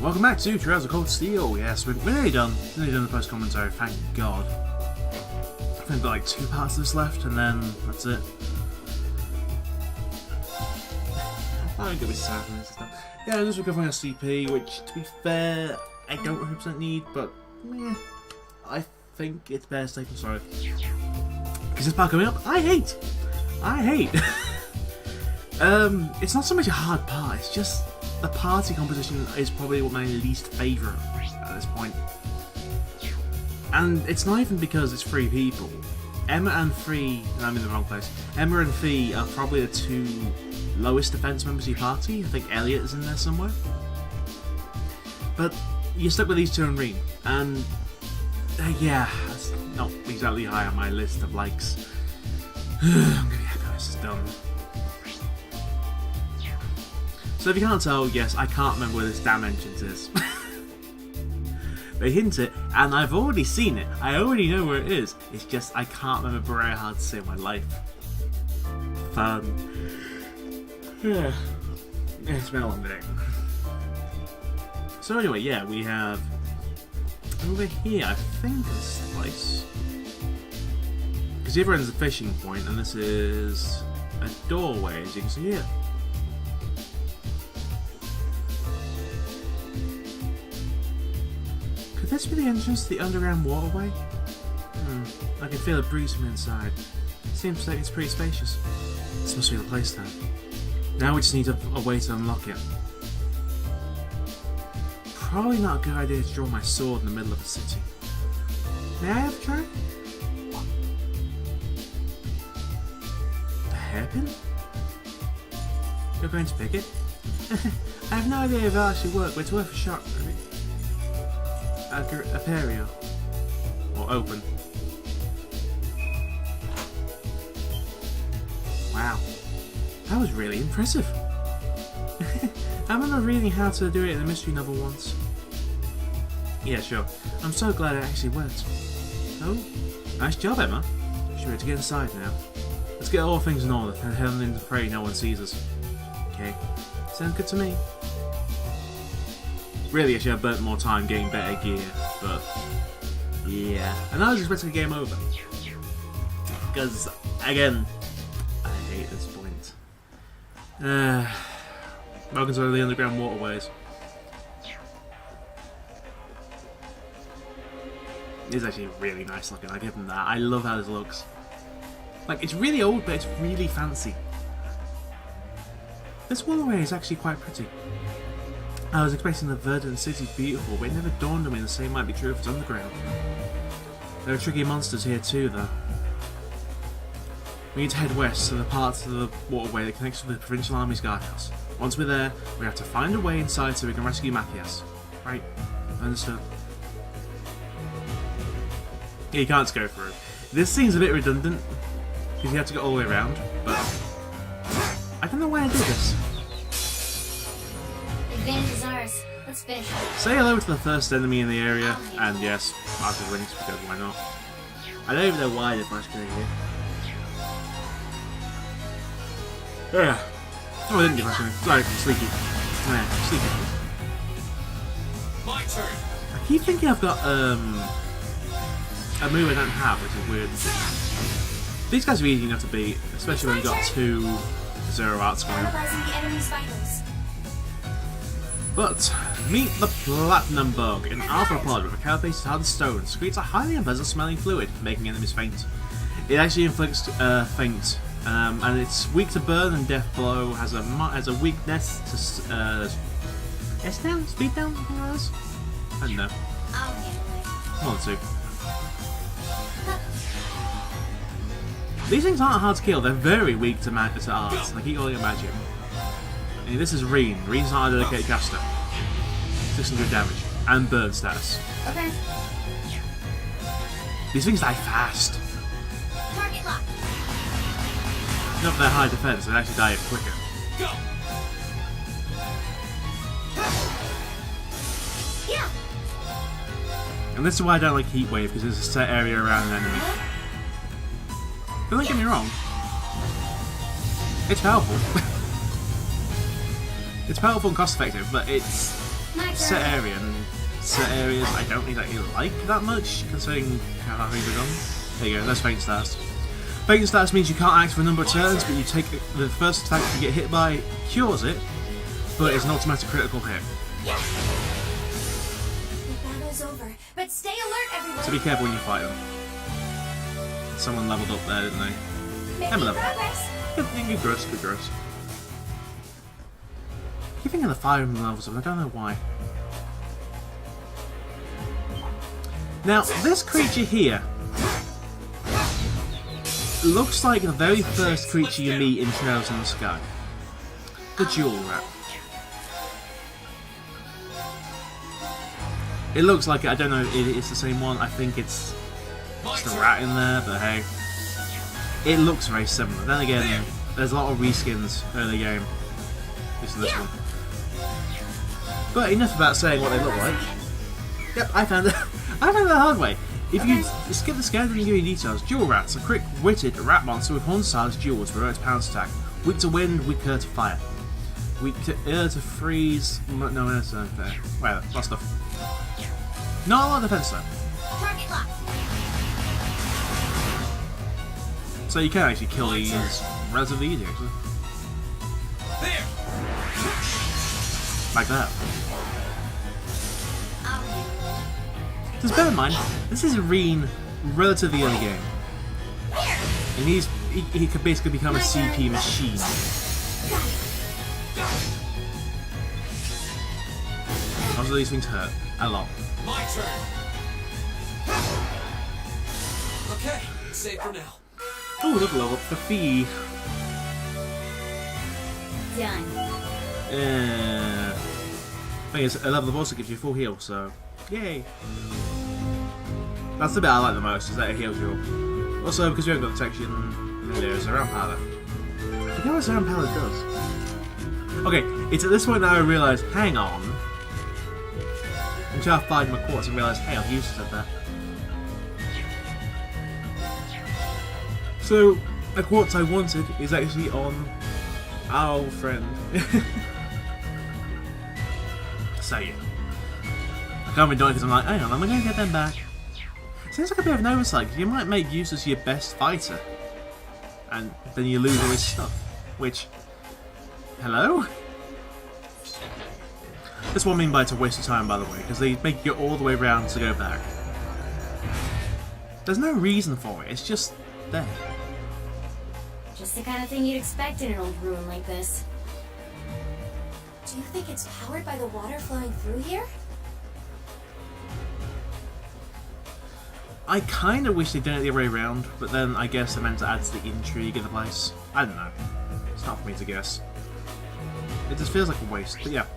Welcome back to Trails of Cold Steel. Yes, we're nearly done. Nearly done the post commentary, thank God. I think I've got like 2 parts of this left, and then that's it. I'm gonna be sad when this is done. Yeah, I'm just recovering a CP, which, to be fair, I don't 100% need, but I think it's better safe than sorry. Because this part coming up, I hate. It's not so much a hard part, it's just the party composition is probably my least favourite at this point. And it's not even because it's 3 people. Emma and Free, no, I'm in the wrong place. Emma and Fee are probably the 2 lowest defense members of your party. I think Elliot is in there somewhere. But you're stuck with these 2 and Reen, and yeah, that's not exactly high on my list of likes. I'm gonna be happy when this is done. So if you can't tell, yes, I can't remember where this damn entrance is. They hint it, and I've already seen it. I already know where it is. It's just I can't remember very hard to say in my life. Fun. Yeah. It's been a long day. So anyway, yeah, we have over here, I think this is the place. Because the other end is a fishing point, and this is a doorway, as you can see here. Could this be the entrance to the underground waterway? I can feel a breeze from inside. Seems like it's pretty spacious. This must be the place then. Now we just need a way to unlock it. Probably not a good idea to draw my sword in the middle of the city. May I have a try? A hairpin? You're going to pick it? I have no idea if it'll actually work, but it's worth a shot, right? Aperio. Or open. Wow. That was really impressive. I remember reading how to do it in a mystery novel once. Yeah, sure. I'm so glad it actually worked. Oh, nice job, Emma. Should we to get inside now? Let's get all things in order and head on in to pray no one sees us. Okay. Sounds good to me. Really, I should have burnt more time getting better gear, but yeah. And I was expecting the game over. Because, again, I hate this point. Welcome to the underground waterways. It's actually really nice looking, I give them that. I love how this looks. Like, it's really old, but it's really fancy. This waterway is actually quite pretty. I was expecting the verdant city beautiful, but it never dawned on me the same might be true if it's underground. There are tricky monsters here too, though. We need to head west to the part of the waterway that connects with the Provincial Army's guardhouse. Once we're there, we have to find a way inside so we can rescue Matthias. Right, understood. Yeah, you can't just go through. This seems a bit redundant, because you have to go all the way around, but I don't know why I did this. Advantage is ours. Let's finish. Say hello to the first enemy in the area, and yes, after winning, because why not? I don't even know why they're flashing here. Yeah. Oh, I didn't get flashing. Sorry, sleepy. Yeah, sleepy. My turn. I keep thinking I've got a move I don't have, which is weird. These guys are easy enough to beat, especially when you've got 2 zero arts going on. Analyzing the enemy's vitals. But meet the platinum bug, an arthropod with a carapace hard as stone, secretes a highly unpleasant smelling fluid, making enemies faint. It actually inflicts faint, and it's weak to burn and death blow. Has a weakness to S down, speed down, something like this? I don't know. I'll handle it. One or 2. These things aren't hard to kill. They're very weak to arts. They keep all your magic. And this is Reen. Reen's not a dedicated caster. 600 damage. And burn status. Okay. These things die fast. Target lock. Not their high defense, they actually die quicker. Go. Yeah. And this is why I don't like Heat Wave, because there's a set area around an enemy. But don't get me wrong. It's powerful. It's powerful and cost effective, but it's My set turn. area, and set areas I don't exactly like that much, considering how things are gone. There you go, that's Faint Stars. Faint Stars means you can't act for a number of turns, but you take the first attack you get hit by, cures it, but it's an automatic critical hit. Yeah. The battle's over, but stay alert, everyone. So be careful when you fight them. Someone leveled up there, didn't they? Making level. progress. Good gross, good gross. I keep thinking the Fire Emblem levels up, I don't know why. Now, this creature here looks like the very first creature you meet in Trails in the Sky. The Jewel Rat. It looks like it, I don't know if it's the same one, I think it's just a rat in there, but hey. It looks very similar. Then again, there's a lot of reskins early game. This is this one. But enough about saying what they look like. Yep, I found it. I found it the hard way. If you skip the scan and give you details, Jewel Rat's a quick-witted rat monster with horn-sized jewels for its pounce attack. Weak to wind, weaker to fire. Weak to air to freeze. No, that's not fair. Well, lots of stuff. Not a lot of defense though. Target locked. So you can actually kill these relatively easy, actually. There. Like that. I'll handle it. Just bear in mind, this is Reen relatively early game. Here. And he could basically become a CP machine. Also, these things hurt a lot. My turn. Okay, safe for now. Oh, look, level up the fee. Done. Thing is, a level of also gives you full heal, so yay. That's the bit I like the most, is that it heals you. Also, because we haven't got detection, there's a round powder. I forget what Zoran Powder does. Okay, it's at this point now I realise, hang on. Until I find my quartz and realise, hey, I've used it there. So, the quartz I wanted is actually on our old friend. So yeah. I can't be doing it because I'm like, hang on, am I going to get them back? Seems like a bit of an oversight, because you might make use as your best fighter. And then you lose all his stuff. Which... Hello? That's what I mean by it's a waste of time, by the way, because they make you go all the way around to go back. There's no reason for it, it's just there. Just the kind of thing you'd expect in an old ruin like this. Do you think it's powered by the water flowing through here? I kind of wish they'd done it the other way around, but then I guess it meant to add to the intrigue of the place. I don't know. It's not for me to guess. It just feels like a waste, but yeah.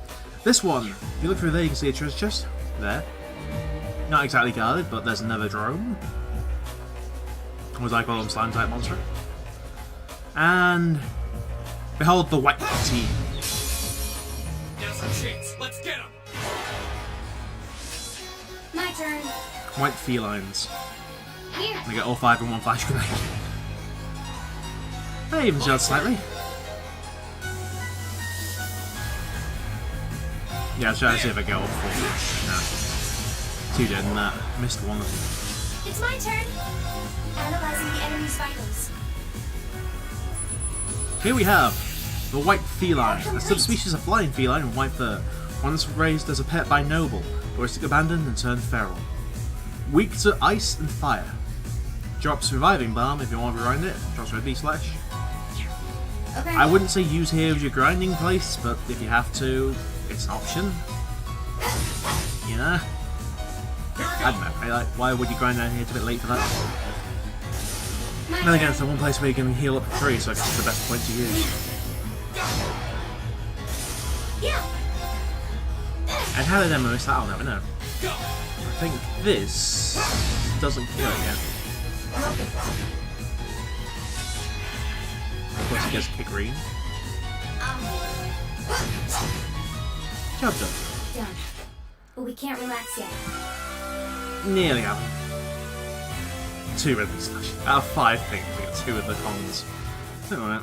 This one, if you look through there, you can see a treasure chest. There. Not exactly guarded, but there's another drone. Or as I call them, slime type monster. And behold the white tea. Now's our chance. Let's get him. My turn. White felines. Here. They get all 5 in one flash grenade. I even judged slightly. Yeah, I was trying to see if I get all 4. No. 2 dead and that. Missed one of them. It's my turn. Analyzing the enemy's vitals. Here we have the white feline, a subspecies of flying feline with white fur, once raised as a pet by noble, but was abandoned and turned feral. Weak to ice and fire. Drops reviving balm if you want to grind it. Drops red slash. Okay. I wouldn't say use here as your grinding place, but if you have to, it's an option. You know? I don't know. Why would you grind down here? It's a bit late for that. My Then again, turn. it's the one place where you can heal up for free, so I guess it's the best point to use. Yeah. And how did Emma miss that? I'll never know. Go. I think this doesn't kill it yet. Of course, he gets kick green. I'll handle it. Job done. Done. But we can't relax yet. Nearly have him. 2 red slash. Out of 5 things, we got 2 of the commons. Don't worry.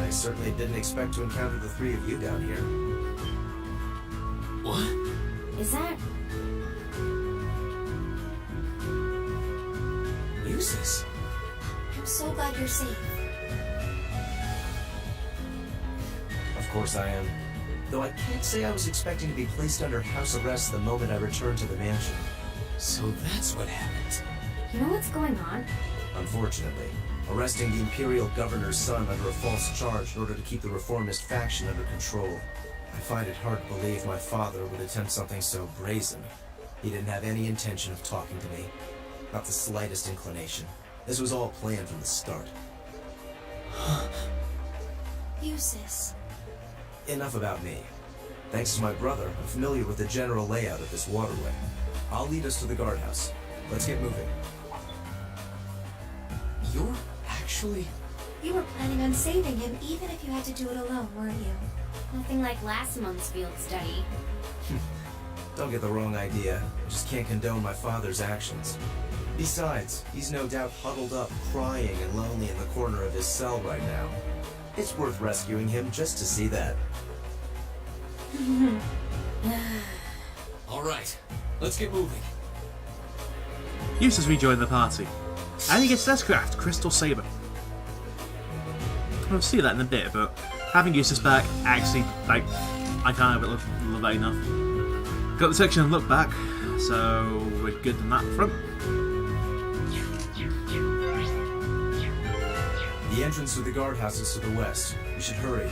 I certainly didn't expect to encounter the three of you down here. What? Is that... Useless. I'm so glad you're safe. Of course I am. Though I can't say I was expecting to be placed under house arrest the moment I returned to the mansion. So that's what happened. You know what's going on? Unfortunately, arresting the Imperial Governor's son under a false charge in order to keep the reformist faction under control. I find it hard to believe my father would attempt something so brazen. He didn't have any intention of talking to me. Not the slightest inclination. This was all planned from the start. Eustace. Enough about me. Thanks to my brother, I'm familiar with the general layout of this waterway. I'll lead us to the guardhouse. Let's get moving. You're actually... You were planning on saving him even if you had to do it alone, weren't you? Nothing like last month's field study. Don't get the wrong idea. I just can't condone my father's actions. Besides, he's no doubt huddled up, crying and lonely in the corner of his cell right now. It's worth rescuing him just to see that. All right, let's get moving. Eustace rejoined the party, and he gets his craft, Crystal Saber. We'll see that in a bit, but having Eustace back, actually, like, I can't have it love that enough. Got the section and look back, so we're good on that front. The entrance to the guardhouse is to the west. We should hurry.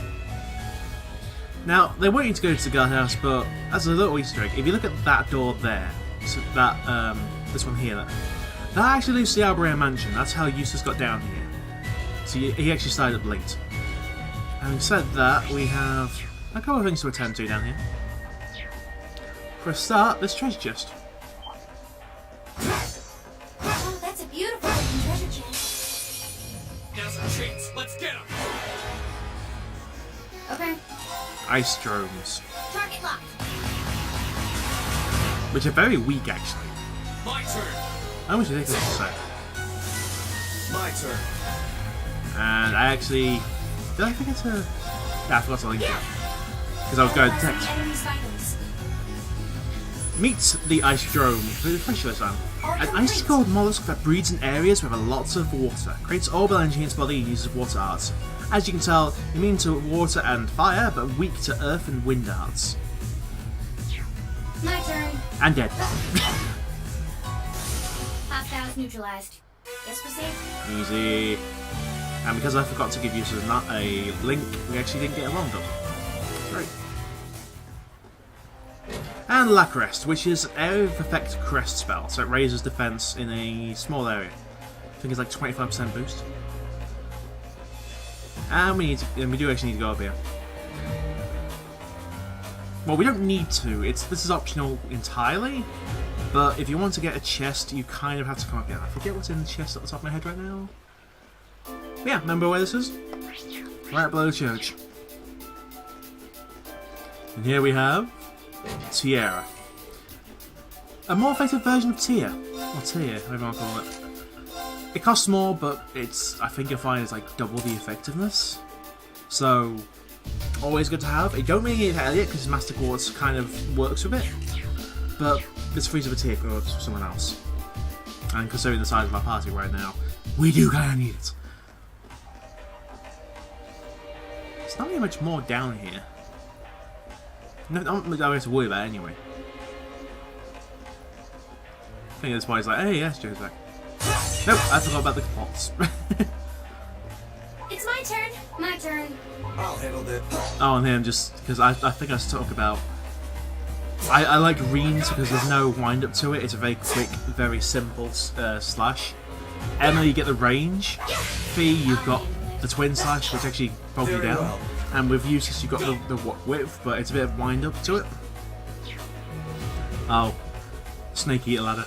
Now, they want you to go to the guardhouse, but as a little Easter egg, if you look at that door there, so that this one here, that actually leads to the Albrecht Mansion. That's how Eustace got down here. So he actually started up late. Having said that, we have a couple of things to attend to down here. For a start, this treasure chest. Oh, that's a beautiful looking treasure chest. Now's our chance. Let's get him. Okay. Ice drones, Target locked. which are very weak actually. My turn. How much ridiculous to say. My turn. And I actually... Did I forget to... Yeah, I forgot to link it. Because I was going to text. Enemy's vitals. Meet the ice drone. Refresh this one. An ice-cold mollusk that breeds in areas with lots of water. Creates orbital energy in its body and uses water arts. As you can tell, immune to water and fire, but weak to earth and wind arts. My turn. And dead. Hostiles neutralized. Guess we're safe. Easy. And because I forgot to give you a link, we actually didn't get a round up. Great. And La Crest, which is an area of effect crest spell, so it raises defense in a small area. I think it's like 25% boost. And we do actually need to go up here. Well, we don't need to. This is optional entirely. But if you want to get a chest, you kind of have to come up here. I forget what's in the chest at the top of my head right now. But yeah, remember where this is? Right below the church. And here we have Tiara. A more effective version of Tia. Or Tia, whatever you want to call it. It costs more, but I think you'll find it's like double the effectiveness. So, always good to have. You don't really need Elliot because Master Quartz kind of works with it. But this frees up a Tia for someone else. And considering the size of our party right now, we do kind of need it. There's not really much more down here. No, I'm not going to worry about it anyway. I think that's why he's like, hey, yes, Joe's back. Nope, I forgot about the pots. It's my turn. My turn. I'll handle this. Oh, and then just because I think I talk about. I like Reams because there's no wind up to it. It's a very quick, very simple slash. Emily, you get the range. Fee, you've got the twin slash, which actually bogs you down. well. And with Eustace, you've got the width, but it's a bit of wind up to it. Oh, snake eater ladder.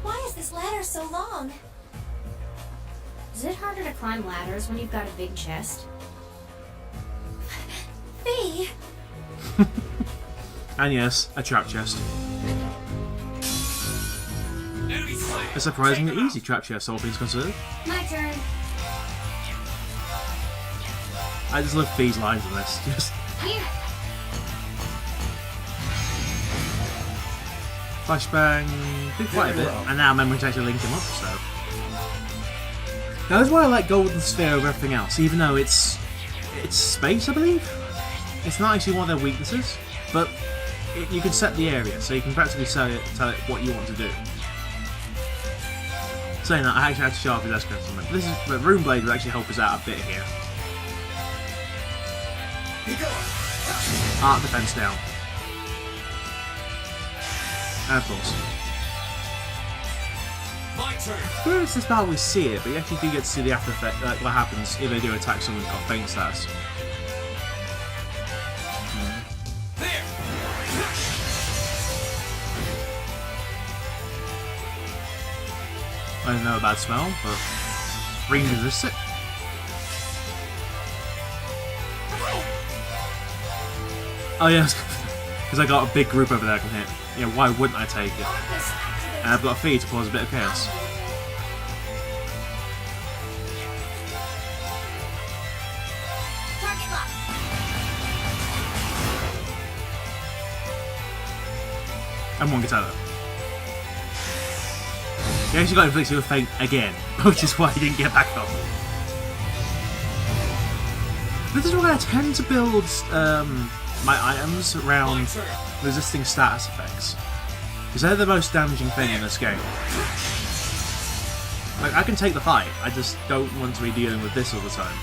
Why is this ladder so long? Is it harder to climb ladders when you've got a big chest? Fee! And yes, a trap chest. Enemy sighted. It's surprisingly Take them easy to actually have all things considered. My turn. I just love Fee's lines in this. Just Here. flashbang, did quite a Very bit, well. and now memory to actually link him up, so. That is why I like Golden Sphere over everything else, even though it's space, I believe? It's not actually one of their weaknesses, but you can set the area, so you can practically tell it what you want to do. Saying that, I actually had to show off his S-Curve something. This is, but Rune Blade would actually help us out a bit here. Art defense down. And of course. My turn. Where is this battle we see it, but you actually do get to see the after effect, like what happens if they do attack someone of faint status. There. I don't know a bad smell, but Green resists it. Oh yeah, because I got a big group over there I can hit. Yeah, why wouldn't I take it? Focus. Activate. And I've got a feed to cause a bit of chaos. Target lock. And one gets out of it. He actually got inflicted with faint again, which is why he didn't get back up. This is why I tend to build my items around resisting status effects. Because they're the most damaging thing in this game. Like, I can take the fight, I just don't want to be dealing with this all the time.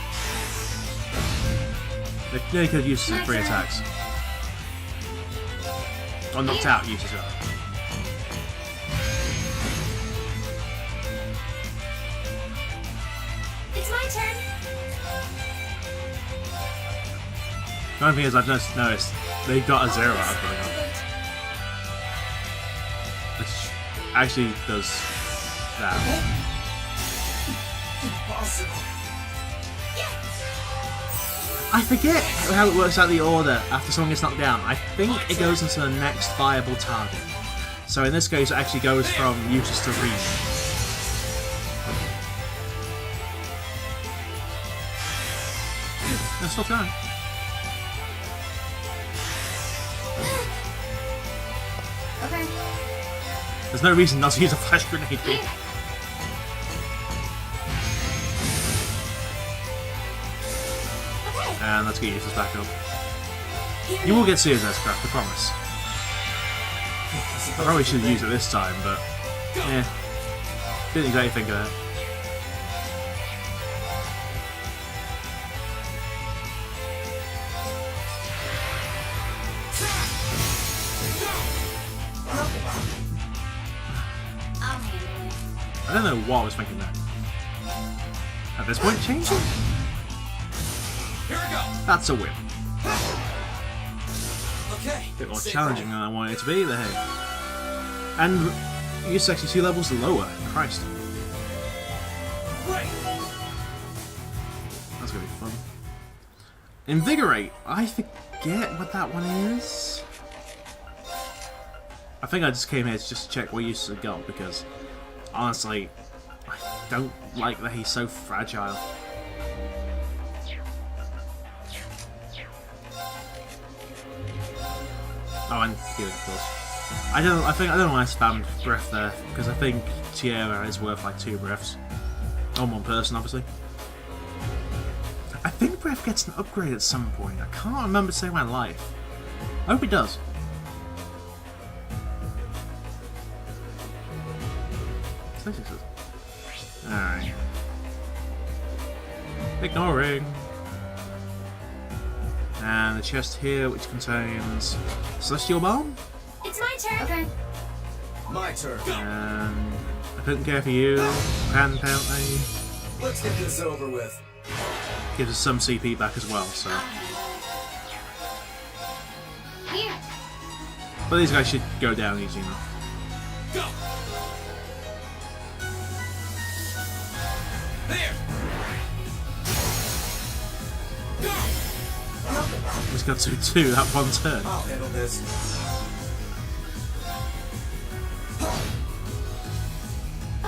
They clearly could use some free attacks. Or knocked out uses it. It's my turn. The only thing is I've noticed they've got a 0 out coming up. Which actually does that. Impossible. I forget how it works out the order after someone gets knocked down. I think it goes into the next viable target. So in this case it actually goes from useless to green. No, stop trying. Okay. There's no reason not to use a flash grenade here. And let's get useless back up. You will get Sears S-Craft, I promise. I probably should have used it this time, but yeah. Didn't exactly think of that. I'll handle it. I don't know what I was thinking there. At this point, changing? Here we go. That's a win. Okay. A bit more Safe challenging than I wanted it to be, but hey. And you're actually 2 levels lower. Christ. Right. That's gonna be fun. Invigorate. I forget what that one is. I think I just came here to just check what uses it got because honestly, I don't like that he's so fragile. Oh, and healing, of course. I don't know why I spammed breath there because I think Tierra is worth like 2 breaths on one person, obviously. I think breath gets an upgrade at some point. I can't remember saving my life. I hope it does. Alright. Ignoring. And the chest here, which contains Celestial Bomb. It's my turn. Okay. My turn. And I couldn't care for you. And apparently Let's get this over with. gives us some CP back as well. So, Here. but these guys should go down easy enough. Go. There. Just got to 2 that one turn. I'll handle this.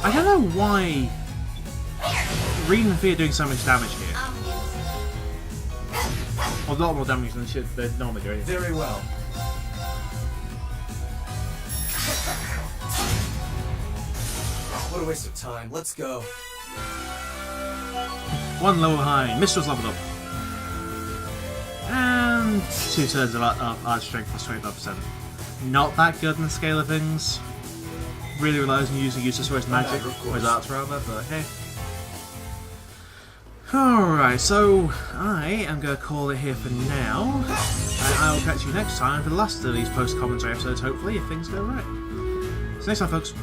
I don't know why Reed and Fee are doing so much damage here. Well, a lot more damage than they're normally doing. Very well. What a waste of time. Let's go. One level behind. Mistral's leveled up. And 2 turns of art strength plus 25%. Not that good in the scale of things. Really relies on using useless for his magic, or his arts rather, but hey. Alright, so I am going to call it here for now. And I will catch you next time for the last of these post-commentary episodes, hopefully, if things go right. So next time, folks.